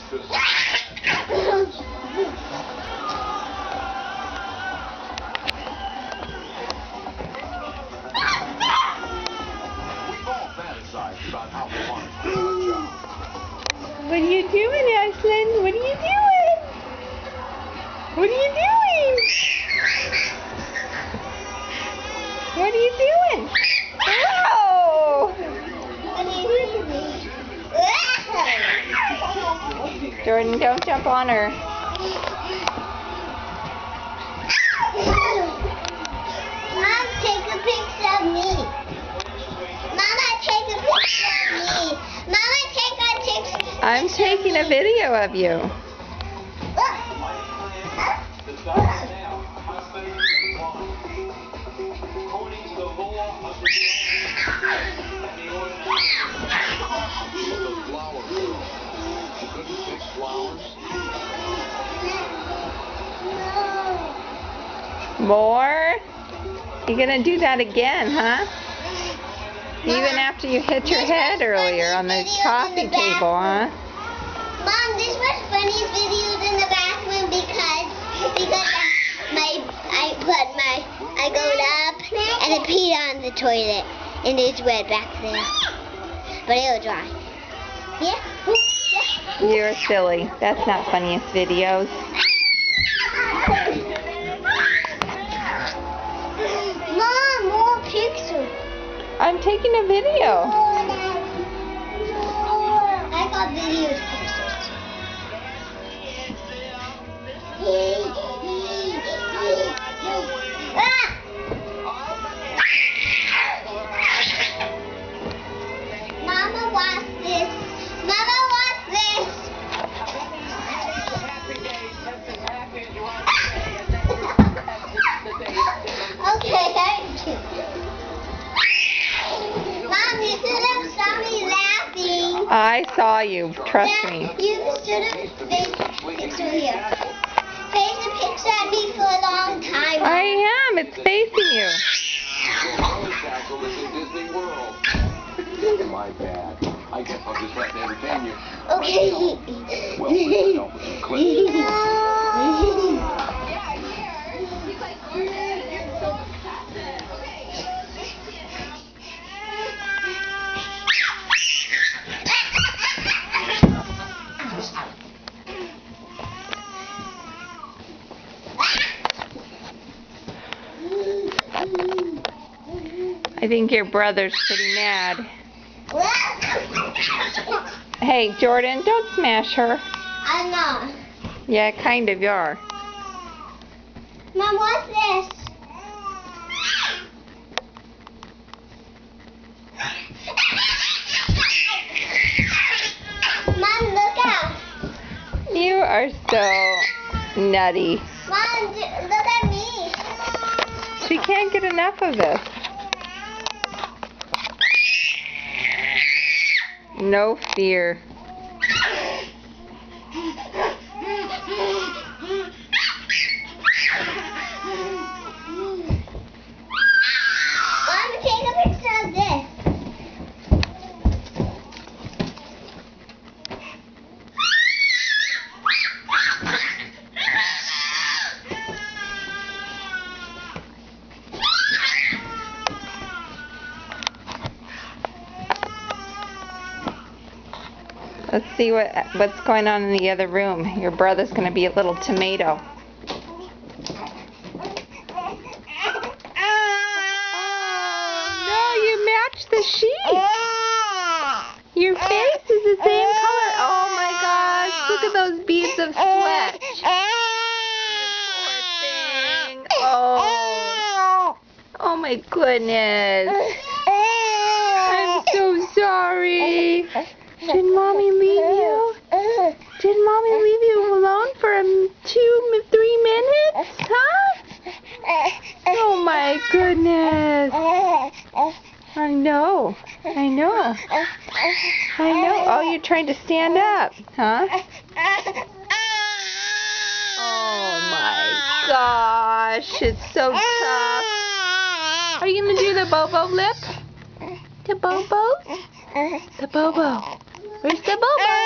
What are you doing, Ashlyn? What are you doing? What are you doing? What are you doing? Oh! Jordan, don't jump on her. Mom, take a picture of me. Mama, take a picture of me. Mama, take a picture. I'm taking a video of you. More? You're gonna do that again, huh? Even after you hit your head earlier on the coffee table, huh? Mom, this was funny videos in the bathroom because I go up and I peed on the toilet and it's wet back there, but it'll dry. Yeah. You're silly. That's not funniest videos. Mom, more pictures. I'm taking a video. I got videos pictures. Mama, watch this. Mama, watch this. Okay, thank you. Mom, you should have saw me laughing. I saw you. Trust me. You should have faced a picture here. Face a picture of me for a long time. I am. It's facing you. My bad. I guess I'll just have to entertain you. Okay. Well, please don't clip. I think your brother's pretty mad. Hey, Jordan, don't smash her. I'm not. Yeah, kind of you are. Mom, what's this? Mom, look out. You are so nutty. Mom, look at me. She can't get enough of this. No fear. Mom, take a picture of this. Let's see what's going on in the other room. Your brother's going to be a little tomato. Oh, no, you matched the sheet. Your face is the same color. Oh my gosh, look at those beads of sweat. Poor thing. Oh my goodness. I'm so sorry. Did Mommy leave you? Did Mommy leave you alone for 2-3 minutes? Huh? Oh my goodness. I know. Oh, you're trying to stand up, huh? Oh my gosh, it's so tough. Are you going to do the Bobo lip? The Bobo? The Bobo. Where's the Bobo?